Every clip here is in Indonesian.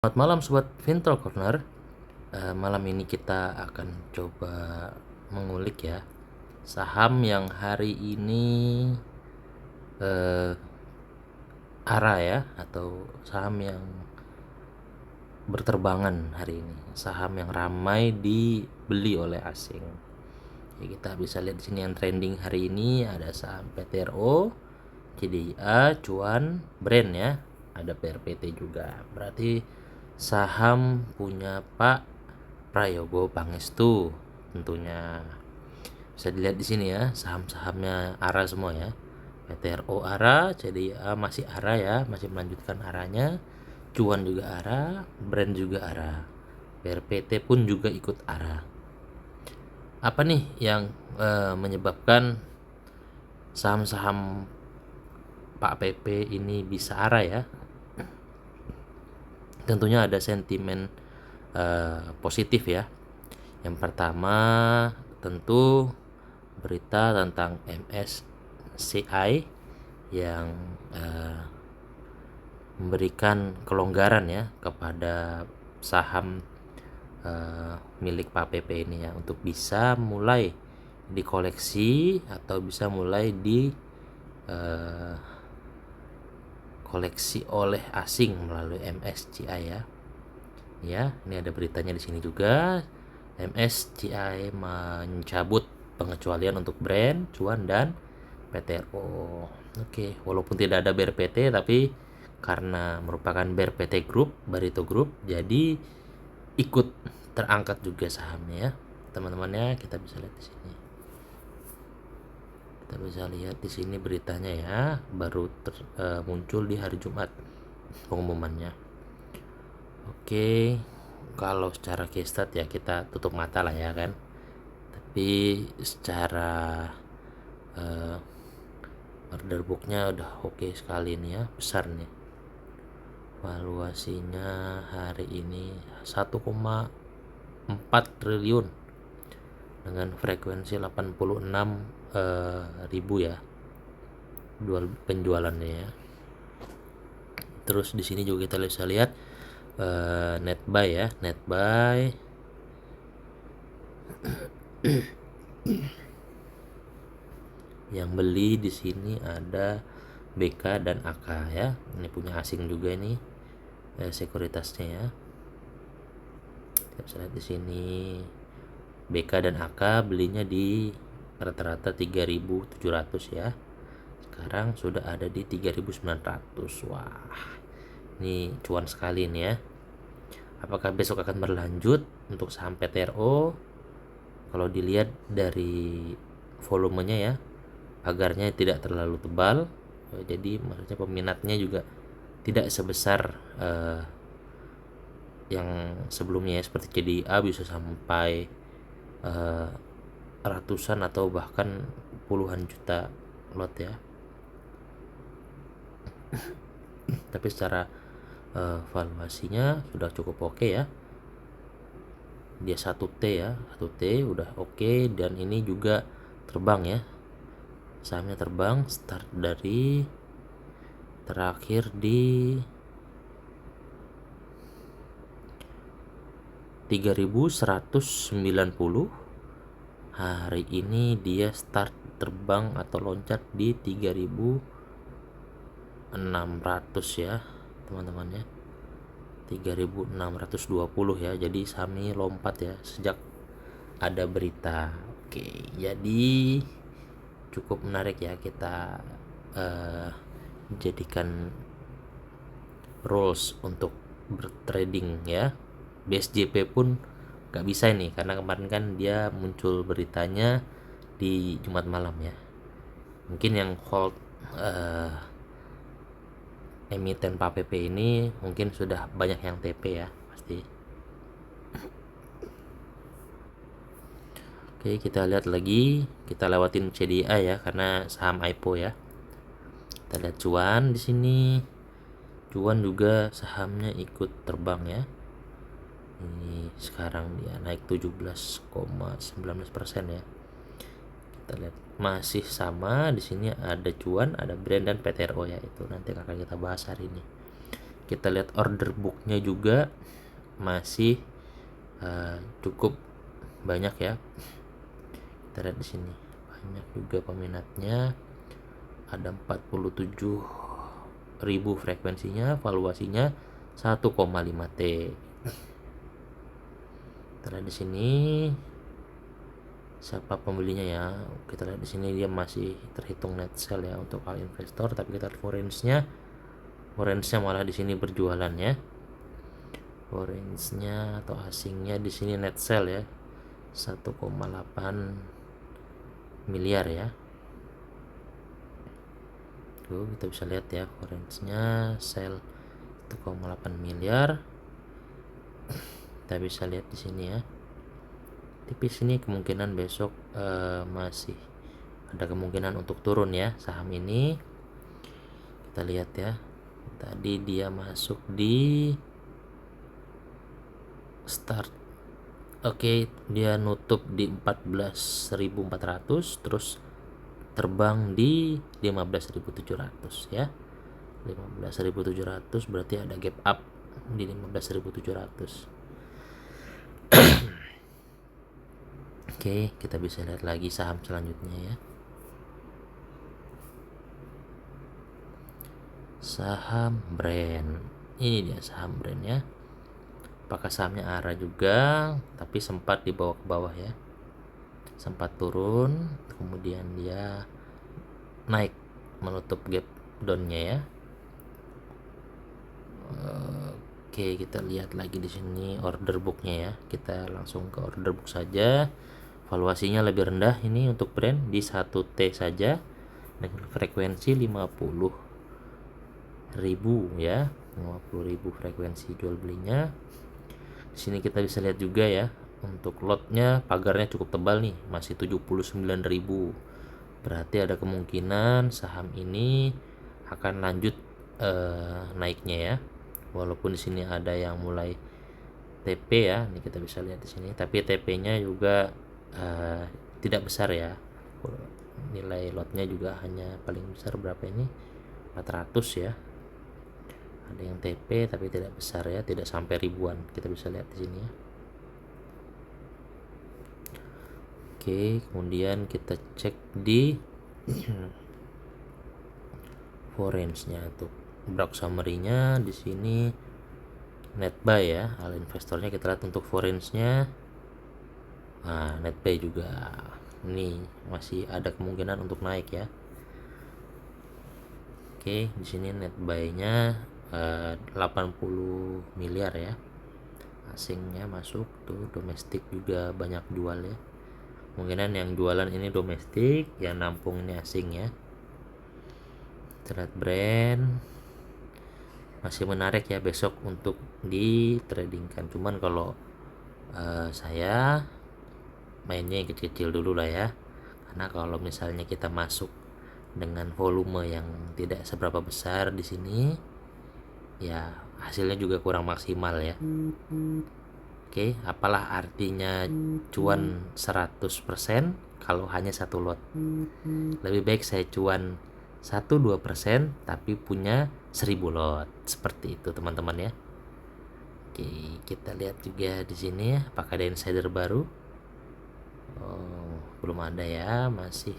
Selamat malam Sobat Vinto Corner. Malam ini kita akan coba mengulik ya saham yang hari ini ARA ya, atau saham yang berterbangan hari ini, saham yang ramai dibeli oleh asing. Ya, kita bisa lihat di sini yang trending hari ini ada saham PTRO, CDIA, Cuan, Brand ya, ada PRPT juga. Berarti saham punya Pak Prayogo Pangestu tentunya. Bisa dilihat di sini ya, saham-sahamnya ARA semua ya. PTRO ARA, CDIA masih ARA ya, masih melanjutkan ARA-nya. Cuan juga ARA, Brand juga ARA. PRPT pun juga ikut ARA. Apa nih yang menyebabkan saham-saham Pak PP ini bisa ARA ya? Tentunya ada sentimen positif ya. Yang pertama tentu berita tentang MSCI yang memberikan kelonggaran ya kepada saham milik Pak PP ini ya, untuk bisa mulai dikoleksi atau bisa mulai di koleksi oleh asing melalui MSCI ya. Ya, ini ada beritanya di sini juga. MSCI mencabut pengecualian untuk Brand, Cuan, dan PTRO. Oke, walaupun tidak ada BRPT, tapi karena merupakan BRPT Group, Barito Group, jadi ikut terangkat juga sahamnya ya. Teman-temannya kita bisa lihat di sini. Kita bisa lihat di sini beritanya ya, baru muncul di hari Jumat pengumumannya. Oke, kalau secara case stat ya kita tutup mata lah ya kan. Tapi secara order booknya udah oke sekali nih ya, besar nih. Valuasinya hari ini 1,4 triliun dengan frekuensi 86.000 ya penjualannya ya. Terus di sini juga kita bisa lihat net buy ya, net buy yang beli di sini ada BK dan AK ya. Ini punya asing juga ini sekuritasnya ya. Kita bisa lihat di sini BK dan AK belinya di rata-rata 3.700 ya. Sekarang sudah ada di 3.900. Wah, ini cuan sekali nih ya. Apakah besok akan berlanjut untuk saham PTRO? Kalau dilihat dari volumenya ya, agarnya tidak terlalu tebal, jadi maksudnya peminatnya juga tidak sebesar yang sebelumnya ya, seperti CDA bisa sampai ratusan atau bahkan puluhan juta lot ya. Tapi secara valuasinya sudah cukup oke ya. Dia 1T ya, 1T udah oke, dan ini juga terbang ya. Sahamnya terbang, start dari terakhir di 3.190. Hari ini dia start terbang atau loncat di 3.600 ya teman-teman ya, 3.620 ya. Jadi saham ini lompat ya sejak ada berita. Oke, jadi cukup menarik ya kita jadikan rules untuk bertrading ya. BSJP pun gak bisa ini karena kemarin kan dia muncul beritanya di Jumat malam ya. Mungkin yang hold emiten PAPP ini mungkin sudah banyak yang TP ya pasti. Oke, kita lihat lagi, kita lewatin CDA ya karena saham IPO ya. Kita lihat Cuan di sini. Cuan juga sahamnya ikut terbang ya. Ini sekarang dia naik 17,19% ya. Kita lihat masih sama di sini, ada Cuan, ada Brand, dan PTRO ya, itu nanti akan kita bahas hari ini. kita lihat order booknya juga masih cukup banyak ya. Kita lihat di sini banyak juga peminatnya, ada 47.000 frekuensinya, valuasinya 1,5 T. Kita lihat di sini siapa pembelinya ya. Kita lihat di sini dia masih terhitung net sell ya untuk all investor, tapi kita lihat foreignnya malah di sini berjualan ya. Foreignnya atau asingnya di sini net sell ya 1,8 miliar ya. Tuh kita bisa lihat ya, foreignnya sell 1,8 miliar. Kita bisa lihat di sini ya. Tipis ini kemungkinan besok masih ada kemungkinan untuk turun ya saham ini. Kita lihat ya, tadi dia masuk di start, oke, dia nutup di 14.400, terus terbang di 15.700 ya. 15.700 berarti ada gap up di 15.700. Oke, kita bisa lihat lagi saham selanjutnya ya. Saham brand. Ini dia saham brand ya. Apakah sahamnya ARA juga, tapi sempat dibawa ke bawah ya. Sempat turun, kemudian dia naik menutup gap down-nya ya. Oke, kita lihat lagi di sini order book-nya ya. Kita langsung ke order book saja. Valuasinya lebih rendah ini untuk brand di 1T saja dengan frekuensi 50.000 ya. 50.000 frekuensi jual belinya. Di sini kita bisa lihat juga ya, untuk lotnya pagarnya cukup tebal nih, masih 79.000. Berarti ada kemungkinan saham ini akan lanjut naiknya ya. Walaupun di sini ada yang mulai TP ya, ini kita bisa lihat di sini, tapi TP-nya juga tidak besar ya. Nilai lotnya juga hanya paling besar berapa ini, 400 ya. Ada yang TP tapi tidak besar ya, tidak sampai ribuan. Kita bisa lihat di sini ya. Oke, kemudian kita cek di foreignnya tuh. Block summary-nya di sini net buy ya. Al investornya kita lihat untuk foreignnya. Nah, net buy juga. Ini masih ada kemungkinan untuk naik ya. Oke, di sini net buy-nya 80 miliar ya. Asingnya masuk tuh, domestik juga banyak jual ya. Kemungkinan yang jualan ini domestik, yang nampung ini asing ya. Trade brand masih menarik ya besok untuk di tradingkan. Cuman kalau saya mainnya yang kecil-kecil dulu lah ya. Karena kalau misalnya kita masuk dengan volume yang tidak seberapa besar di sini, ya hasilnya juga kurang maksimal ya. Oke, apalah artinya cuan 100% kalau hanya satu lot. Lebih baik saya cuan 1-2% tapi punya 1000 lot. Seperti itu teman-teman ya. Oke, kita lihat juga di sini ya, apakah ada insider baru. Oh, belum ada ya, masih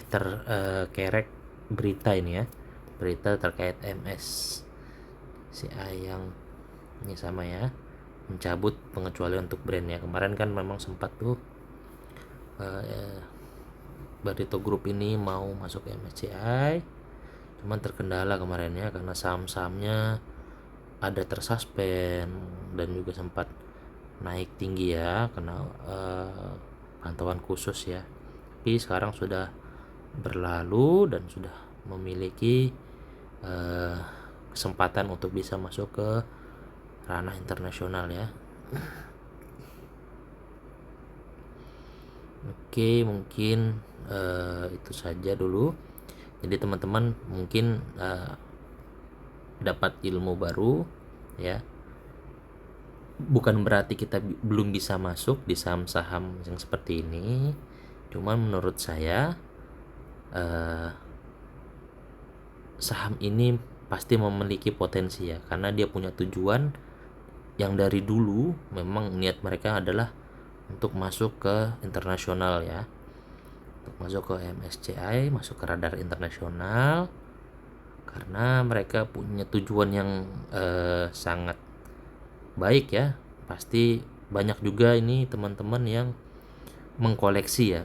terkerek berita ini ya, berita terkait MSCI yang ini sama ya, mencabut pengecualian untuk brand ya. Kemarin kan memang sempat tuh Barito Group ini mau masuk MSCI, cuman terkendala kemarin ya karena saham-sahamnya ada tersuspend dan juga sempat naik tinggi ya karena pantauan khusus ya. Tapi sekarang sudah berlalu dan sudah memiliki kesempatan untuk bisa masuk ke ranah internasional ya. Oke, mungkin itu saja dulu. Jadi teman-teman mungkin dapat ilmu baru ya. Bukan berarti kita belum bisa masuk di saham-saham yang seperti ini. Cuman menurut saya saham ini pasti memiliki potensi ya, karena dia punya tujuan yang dari dulu memang niat mereka adalah untuk masuk ke internasional ya, untuk masuk ke MSCI, masuk ke radar internasional, karena mereka punya tujuan yang sangat baik ya. Pasti banyak juga ini teman-teman yang mengkoleksi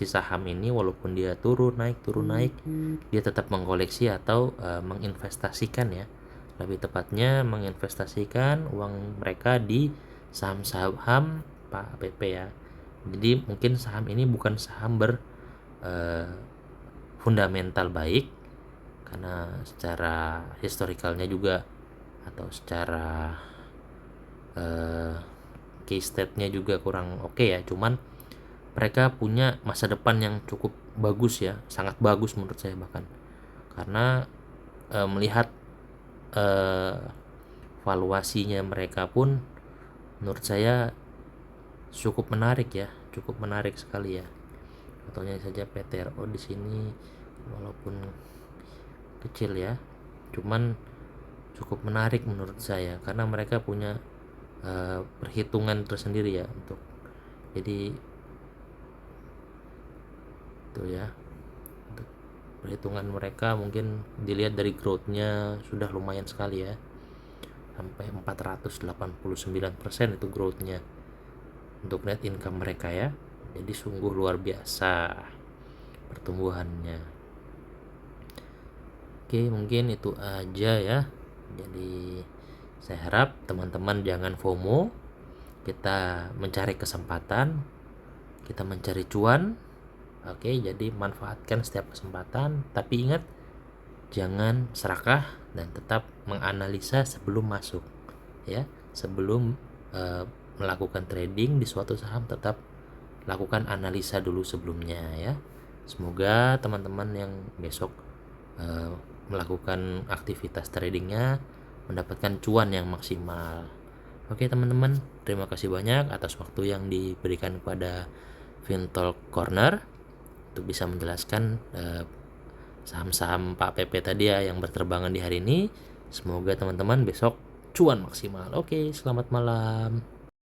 saham ini, walaupun dia turun naik, dia tetap mengkoleksi atau menginvestasikan ya, lebih tepatnya menginvestasikan uang mereka di saham-saham Pak PP ya. Jadi mungkin saham ini bukan saham fundamental baik, karena secara historikalnya juga atau secara case state-nya juga kurang oke ya. Cuman mereka punya masa depan yang cukup bagus ya, sangat bagus menurut saya bahkan, karena melihat valuasinya mereka pun menurut saya cukup menarik ya, cukup menarik sekali ya. Contohnya saja PTRO di sini walaupun kecil ya, cuman cukup menarik menurut saya karena mereka punya perhitungan tersendiri ya untuk, jadi itu ya, untuk perhitungan mereka mungkin dilihat dari growth-nya sudah lumayan sekali ya, sampai 489% itu growth-nya untuk net income mereka ya. Jadi sungguh luar biasa pertumbuhannya. Oke, mungkin itu aja ya. Jadi saya harap teman-teman jangan FOMO. Kita mencari kesempatan, kita mencari cuan. Oke, jadi manfaatkan setiap kesempatan, tapi ingat jangan serakah dan tetap menganalisa sebelum masuk ya. Sebelum melakukan trading di suatu saham, tetap lakukan analisa dulu sebelumnya ya. Semoga teman-teman yang besok melakukan aktivitas tradingnya mendapatkan cuan yang maksimal. Oke teman-teman, terima kasih banyak atas waktu yang diberikan kepada Fintalk Corner untuk bisa menjelaskan saham-saham Pak PP tadi ya yang berterbangan di hari ini. Semoga teman-teman besok cuan maksimal. Oke, selamat malam.